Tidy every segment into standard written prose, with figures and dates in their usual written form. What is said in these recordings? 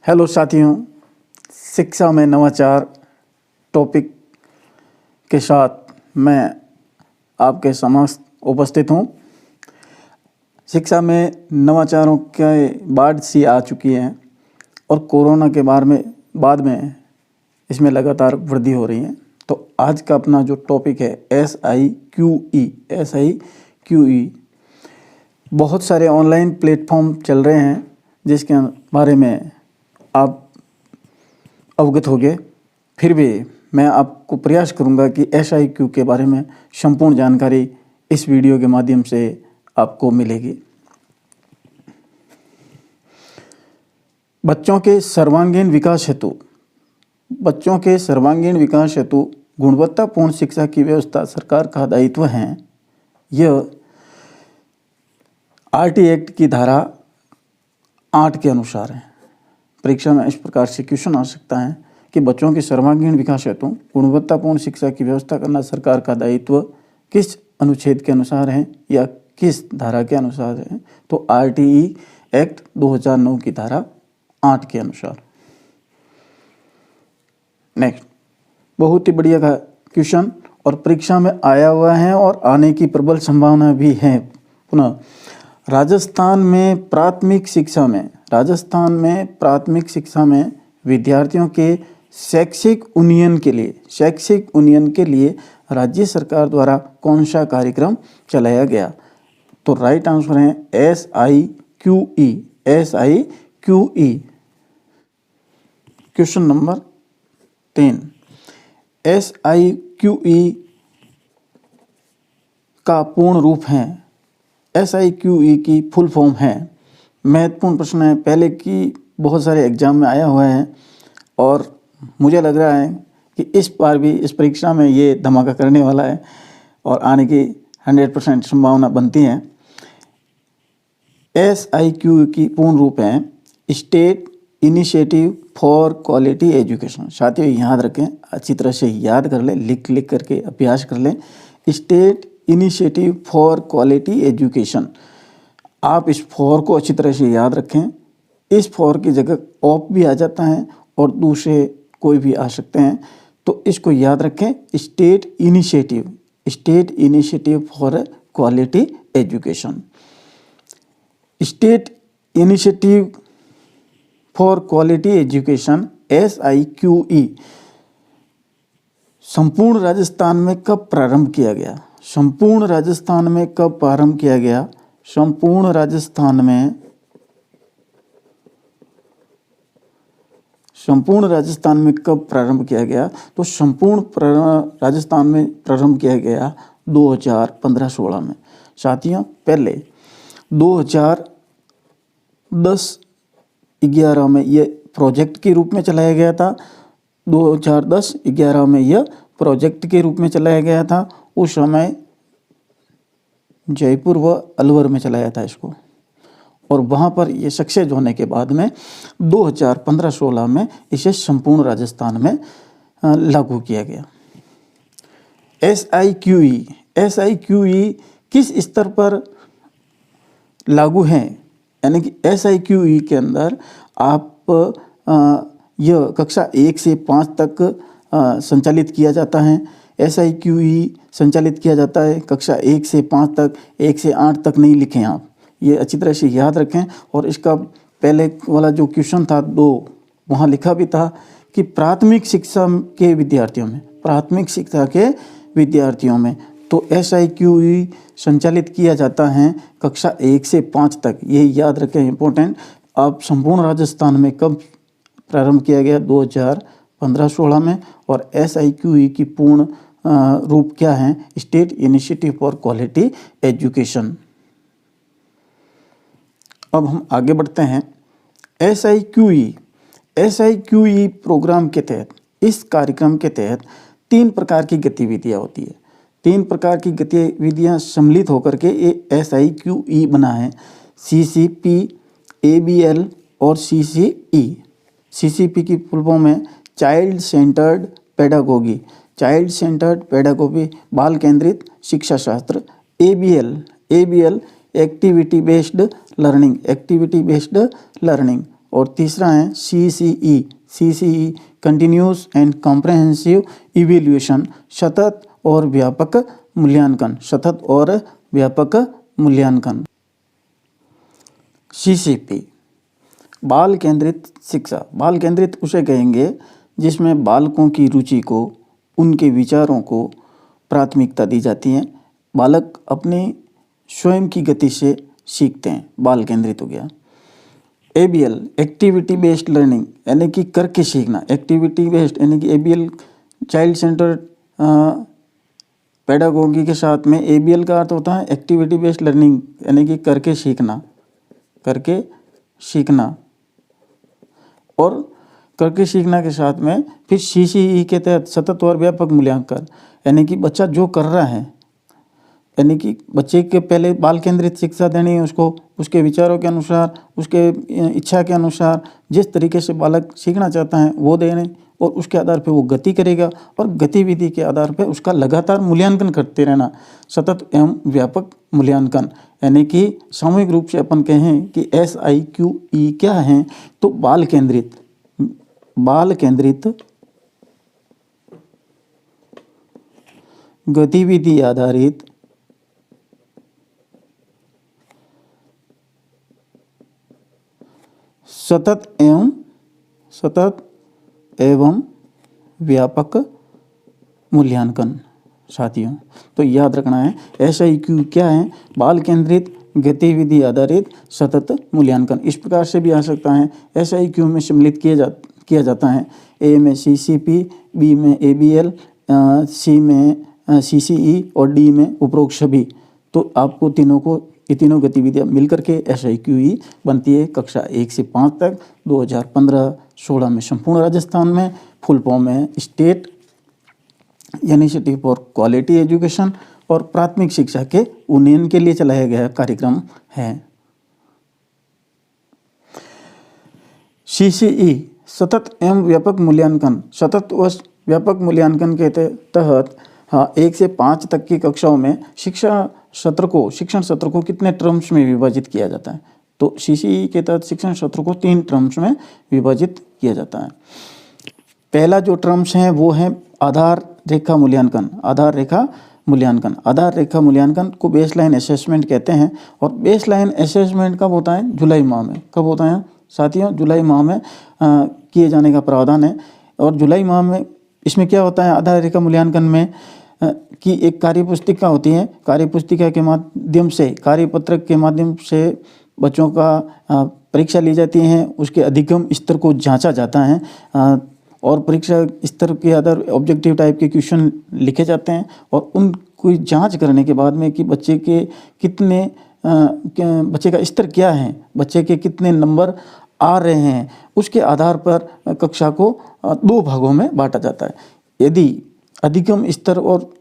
Hello साथियों, शिक्षा में नवाचार टॉपिक के साथ मैं आपके समक्ष उपस्थित हूँ। शिक्षा में नवाचारों के बाढ़ सी आ चुकी हैं और कोरोना के बाद में इसमें लगातार वृद्धि हो रही है। तो आज का अपना जो टॉपिक है SIQE। बहुत सारे ऑनलाइन प्लेटफॉर्म चल रहे हैं जिसके बारे में आप अवगत हो गए। फिर भी मैं आपको प्रयास करूंगा कि SIQ के बारे में संपूर्ण जानकारी इस वीडियो के माध्यम से आपको मिलेगी। बच्चों के सर्वांगीण विकास हेतु गुणवत्तापूर्ण शिक्षा की व्यवस्था सरकार का दायित्व है। यह RT एक्ट की धारा 8 के अनुसार है। परीक्षा में इस प्रकार से क्वेश्चन आ सकता है कि बच्चों के सर्वांगीण विकास हेतु गुणवत्तापूर्ण शिक्षा की व्यवस्था करना सरकार का दायित्व किस अनुच्छेद के अनुसार है या किस धारा के अनुसार है। तो RTE एक्ट 2009 की धारा 8 के अनुसार। नेक्स्ट, बहुत ही बढ़िया का क्वेश्चन और परीक्षा में आया हुआ है और आने की प्रबल संभावना भी है। पुनः राजस्थान में प्राथमिक शिक्षा में विद्यार्थियों के शैक्षिक उन्नयन के लिए राज्य सरकार द्वारा कौन सा कार्यक्रम चलाया गया। तो राइट आंसर है SIQE। क्वेश्चन नंबर 3, SIQE का पूर्ण रूप है। SIQE की फुल फॉर्म है। महत्वपूर्ण प्रश्न है, पहले की बहुत सारे एग्जाम में आया हुआ है और मुझे लग रहा है कि इस बार भी इस परीक्षा में ये धमाका करने वाला है और आने की 100% संभावना बनती है। SIQE की पूर्ण रूप है state initiative for quality education. साथियों याद रखें, अच्छी तरह से याद कर लें, लिख करके अभ्यास कर लें। State initiative for quality education. आप इस फॉर को अच्छी तरह से याद रखें। इस फॉर की जगह ऑफ भी आ जाता है और दूसरे कोई भी आ सकते हैं, तो इसको याद रखें। State initiative for quality education. State initiative for quality education SIQE संपूर्ण राजस्थान में कब प्रारंभ किया गया। संपूर्ण राजस्थान में कब प्रारंभ किया गया। संपूर्ण राजस्थान में कब प्रारंभ किया गया। तो संपूर्ण राजस्थान में प्रारंभ किया गया 2015-16 में। साथियों पहले 2010-11 में ये प्रोजेक्ट के रूप में चलाया गया था। 2010-11 में यह प्रोजेक्ट के रूप में चलाया गया था। उस समय जयपुर व अलवर में चलाया था इसको, और वहाँ पर ये सक्सेस होने के बाद में 2015-16 में इसे संपूर्ण राजस्थान में लागू किया गया। SIQE किस स्तर पर लागू है, यानी कि SIQE के अंदर आप यह कक्षा 1 से 5 तक संचालित किया जाता है। SIQE संचालित किया जाता है कक्षा 1 से 5 तक, 1 से 8 तक नहीं लिखें आप, ये अच्छी तरह से याद रखें। और इसका पहले वाला जो क्वेश्चन था 2, वहाँ लिखा भी था कि प्राथमिक शिक्षा के विद्यार्थियों में तो SIQE संचालित किया जाता है कक्षा 1 से 5 तक, ये याद रखें, इम्पोर्टेंट। अब संपूर्ण राजस्थान में कब प्रारंभ किया गया, 2015-16 में। और SIQE की पूर्ण रूप क्या है, state initiative for quality education. अब हम आगे बढ़ते हैं। SIQE प्रोग्राम के तहत, इस कार्यक्रम के तहत 3 प्रकार की गतिविधियां होती है। 3 प्रकार की गतिविधियां सम्मिलित होकर के ये SIQE बना है। CCP, ABL और CCE। CCP की फुल फॉर्म है चाइल्ड सेंटर्ड पेडागोगी, बाल केंद्रित शिक्षा शास्त्र। ABL एक्टिविटी बेस्ड लर्निंग और तीसरा है CCE continuous and comprehensive evaluation, सतत और व्यापक मूल्यांकन, सतत और व्यापक मूल्यांकन। CCP बाल केंद्रित शिक्षा। बाल केंद्रित उसे कहेंगे जिसमें बालकों की रुचि को, उनके विचारों को प्राथमिकता दी जाती है, बालक अपनी स्वयं की गति से सीखते हैं, बाल केंद्रित हो गया। ABL एक्टिविटी बेस्ड लर्निंग यानी कि करके सीखना, एक्टिविटी बेस्ड यानी कि ABL चाइल्ड सेंटर्ड पेडागोगी के साथ में ABL का अर्थ होता है एक्टिविटी बेस्ड लर्निंग यानी कि करके सीखना, करके सीखना। और करके सीखना के साथ में फिर CCE के तहत सतत और व्यापक मूल्यांकन यानी कि बच्चा जो कर रहा है, यानी कि बच्चे के पहले बाल केंद्रित शिक्षा देनी है उसको, उसके विचारों के अनुसार, उसके इच्छा के अनुसार, जिस तरीके से बालक सीखना चाहता है वो देने, और उसके आधार पे वो गति करेगा और गतिविधि के आधार पे उसका लगातार मूल्यांकन करते रहना, सतत एवं व्यापक मूल्यांकन। यानी कि सामूहिक रूप से अपन कहें कि SIQE क्या है, तो बाल केंद्रित गतिविधि आधारित सतत एवं व्यापक मूल्यांकन। साथियों तो याद रखना है SIQ क्या है, बाल केंद्रित गतिविधि आधारित सतत मूल्यांकन। इस प्रकार से भी आ सकता है, SIQ में सम्मिलित किया जाता है, A में CCP, B में ABL, C में CCE और D में उपरोक्त सभी। तो आपको ये तीनों गतिविधियां मिलकर के SIQE बनती है कक्षा 1 से 5 तक 2015-16 में संपूर्ण राजस्थान में। फुल फॉर्म है state initiative for quality education और प्राथमिक शिक्षा के उन्नयन के लिए चलाया गया कार्यक्रम है। CCE सतत एवं व्यापक मूल्यांकन। सतत व व्यापक मूल्यांकन के तहत 1 से 5 तक की कक्षाओं में शिक्षण सत्र को कितने टर्म्स में विभाजित किया जाता है, तो CCE के तहत शिक्षण सत्र को 3 टर्म्स में विभाजित किया जाता है। पहला जो टर्म्स है वो है आधार रेखा मूल्यांकन। आधार रेखा मूल्यांकन को बेसलाइन असेसमेंट कहते हैं, और बेसलाइन असेसमेंट कब होता है, जुलाई माह में। कब होता है साथियों, जुलाई माह में किए जाने का प्रावधान है। और जुलाई माह में इसमें क्या होता है, आधार रेखा मूल्यांकन में कि एक कार्यपुस्तिका होती है, कार्यपुस्तिका के माध्यम से, कार्यपत्रक के माध्यम से बच्चों का परीक्षा ली जाती है, उसके अधिगम स्तर को जांचा जाता है, और परीक्षा स्तर के आधार ऑब्जेक्टिव टाइप के क्वेश्चन लिखे जाते हैं, और उनको जांच करने के बाद में कि बच्चे का स्तर क्या है, बच्चे के कितने नंबर आ रहे हैं, उसके आधार पर कक्षा को 2 भागों में बांटा जाता है। यदि अधिगम स्तर और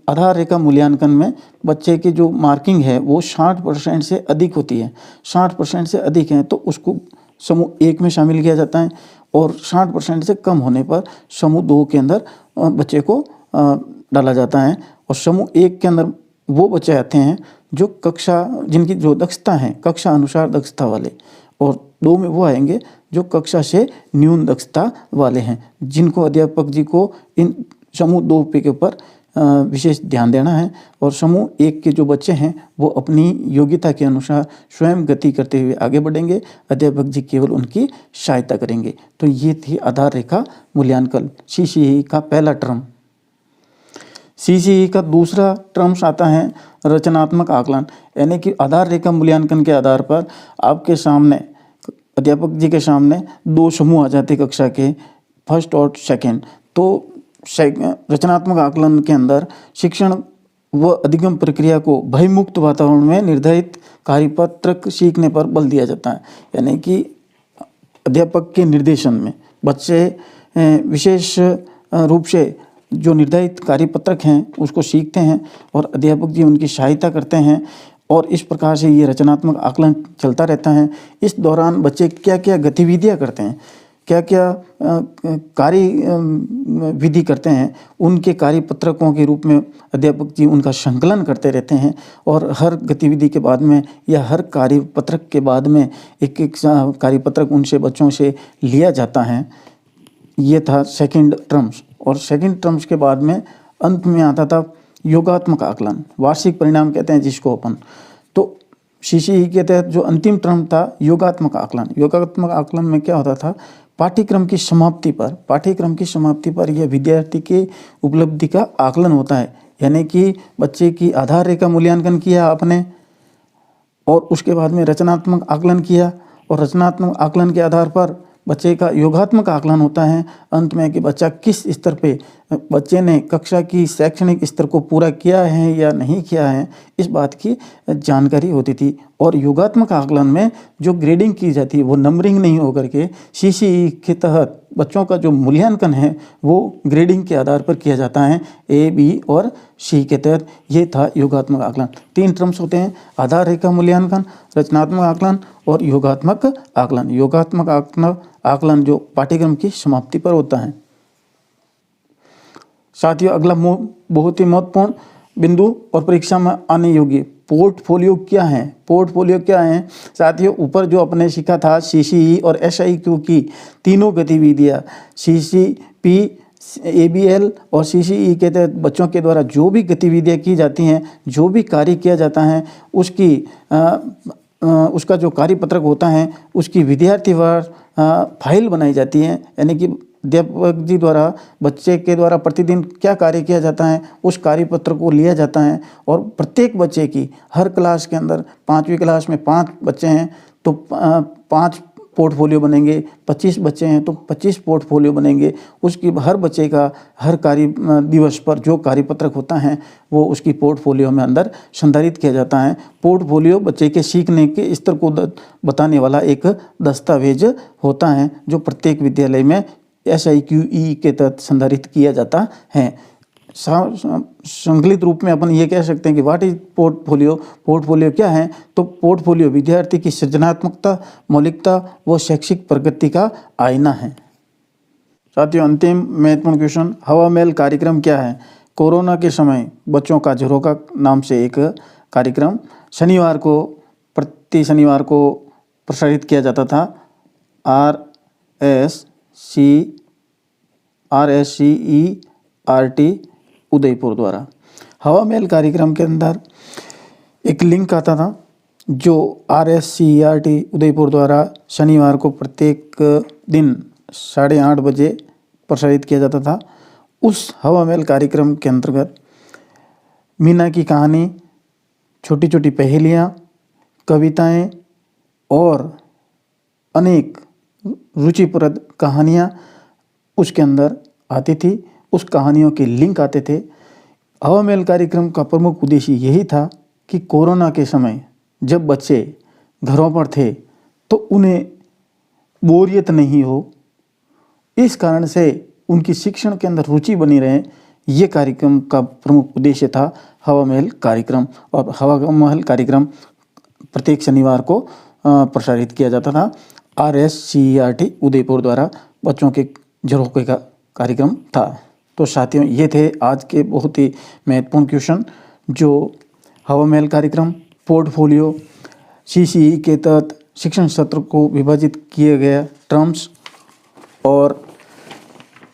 आधार रेखा मूल्यांकन में बच्चे की जो मार्किंग है वो 60% से अधिक होती है, 60% से अधिक है, तो उसको समूह 1 में शामिल किया जाता है, और 60% से कम होने पर समूह 2 के अंदर बच्चे को डाला जाता है। और समूह 1 के अंदर वो बच्चे आते हैं जिनकी जो दक्षता है कक्षा अनुसार दक्षता वाले, और 2 में वो आएंगे जो कक्षा से न्यून दक्षता वाले हैं, जिनको अध्यापक जी को इन समूह 2 के ऊपर विशेष ध्यान देना है। और समूह 1 के जो बच्चे हैं वो अपनी योग्यता के अनुसार स्वयं गति करते हुए आगे बढ़ेंगे, अध्यापक जी केवल उनकी सहायता करेंगे। तो ये थी आधार रेखा मूल्यांकन, CCE का पहला टर्म। CCE का दूसरा टर्म्स आता है रचनात्मक आकलन, यानी कि आधार रेखा मूल्यांकन के आधार पर आपके सामने, अध्यापक जी के सामने 2 समूह आ जाते कक्षा के, फर्स्ट और सेकंड। तो रचनात्मक आकलन के अंदर शिक्षण व अधिगम प्रक्रिया को भयमुक्त वातावरण में निर्धारित कार्यपत्रक सीखने पर बल दिया जाता है, यानी कि अध्यापक के निर्देशन में बच्चे विशेष रूप से जो निर्धारित कार्यपत्रक हैं उसको सीखते हैं, और अध्यापक जी उनकी सहायता करते हैं, और इस प्रकार से ये रचनात्मक आकलन चलता रहता है। इस दौरान बच्चे क्या क्या गतिविधियां करते हैं, क्या क्या कार्य विधि करते हैं, उनके कार्य पत्रकों के रूप में अध्यापक जी उनका संकलन करते रहते हैं और हर गतिविधि के बाद में या हर कार्य पत्रक के बाद में एक एक कार्य पत्रक उनसे बच्चों से लिया जाता है। ये था सेकंड टर्म्स। और सेकंड टर्म्स के बाद में अंत में आता था योगात्मक आकलन, वार्षिक परिणाम कहते हैं जिसको अपन। तो CCE के तहत जो अंतिम टर्म था योगात्मक आकलन। योगात्मक आकलन में क्या होता था, पाठ्यक्रम की समाप्ति पर यह विद्यार्थी के उपलब्धि का आकलन होता है। यानी कि बच्चे की आधार रेखा मूल्यांकन किया आपने और उसके बाद में रचनात्मक आकलन किया और रचनात्मक आकलन के आधार पर बच्चे का योगात्मक आकलन होता है अंत में कि बच्चा किस स्तर पे, बच्चे ने कक्षा की शैक्षणिक स्तर को पूरा किया है या नहीं किया है, इस बात की जानकारी होती थी। और योगात्मक आकलन में जो ग्रेडिंग की जाती है वो नंबरिंग नहीं होकर के CCE के तहत बच्चों का जो मूल्यांकन है वो ग्रेडिंग के आधार पर किया जाता है, A, B और C के तहत। ये था योगात्मक आकलन। 3 टर्म्स होते हैं, आधार रेखा मूल्यांकन, रचनात्मक आकलन और योगात्मक आकलन। योगात्मक आकलन जो पाठ्यक्रम की समाप्ति पर होता है। साथियों, अगला बहुत ही महत्वपूर्ण बिंदु और परीक्षा में आने योग्य पोर्टफोलियो क्या है। पोर्टफोलियो क्या है साथियों, ऊपर जो अपने सीखा था CCE और SIQ की तीनों गतिविधियाँ, CCP, ABL और CCE के तहत बच्चों के द्वारा जो भी गतिविधियाँ की जाती हैं, जो भी कार्य किया जाता है, उसका जो कार्य पत्रक होता है उसकी विद्यार्थीवार फाइल बनाई जाती है। यानी कि अध्यापक जी द्वारा बच्चे के द्वारा प्रतिदिन क्या कार्य किया जाता है उस कार्य पत्र को लिया जाता है और प्रत्येक बच्चे की, हर क्लास के अंदर 5वीं क्लास में 5 बच्चे हैं तो 5 पोर्टफोलियो बनेंगे, 25 बच्चे हैं तो 25 पोर्टफोलियो बनेंगे। उसकी हर बच्चे का हर कार्य दिवस पर जो कार्यपत्रक होता है वो उसकी पोर्टफोलियो में अंदर संधारित किया जाता है। पोर्टफोलियो बच्चे के सीखने के स्तर को बताने वाला एक दस्तावेज होता है जो प्रत्येक विद्यालय में SIQE के तहत संधारित किया जाता है। संकलित रूप में अपन ये कह सकते हैं कि व्हाट इज पोर्टफोलियो। पोर्टफोलियो क्या है, तो पोर्टफोलियो विद्यार्थी की सृजनात्मकता, मौलिकता व शैक्षिक प्रगति का आईना है। साथियों, अंतिम महत्वपूर्ण क्वेश्चन, हवा महल कार्यक्रम क्या है। कोरोना के समय बच्चों का झरोखा नाम से एक कार्यक्रम प्रति शनिवार को प्रसारित किया जाता था RSCERT उदयपुर द्वारा। हवा महल कार्यक्रम के अंदर एक लिंक आता था जो RSCERT उदयपुर द्वारा शनिवार को प्रत्येक दिन 8:30 बजे प्रसारित किया जाता था। उस हवा महल कार्यक्रम के अंतर्गत मीना की कहानी, छोटी छोटी पहेलियाँ, कविताएं और अनेक रुचिप्रद कहानियाँ उसके अंदर आती थी। उस कहानियों के लिंक आते थे। हवा महल कार्यक्रम का प्रमुख उद्देश्य यही था कि कोरोना के समय जब बच्चे घरों पर थे तो उन्हें बोरियत नहीं हो, इस कारण से उनकी शिक्षण के अंदर रुचि बनी रहे। ये कार्यक्रम का प्रमुख उद्देश्य था हवा महल कार्यक्रम। और हवा महल कार्यक्रम प्रत्येक शनिवार को प्रसारित किया जाता था RSCERT उदयपुर द्वारा। बच्चों के झरोखे का कार्यक्रम था। तो साथियों, ये थे आज के बहुत ही महत्वपूर्ण क्वेश्चन जो हवा महल कार्यक्रम, पोर्टफोलियो, CCE के तहत शिक्षण सत्र को विभाजित किए गए टर्म्स और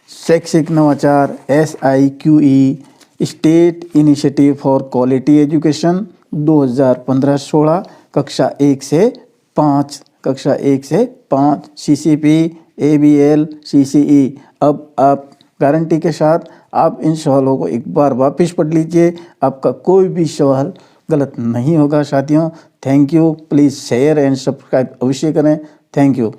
शैक्षिक नवाचार SIQE state initiative for quality education 2015-16 कक्षा 1 से 5 CCP, ABL, CCE। अब आप गारंटी के साथ आप इन सवालों को एक बार वापस पढ़ लीजिए, आपका कोई भी सवाल गलत नहीं होगा। साथियों, thank you. Please share and subscribe अवश्य करें। Thank you.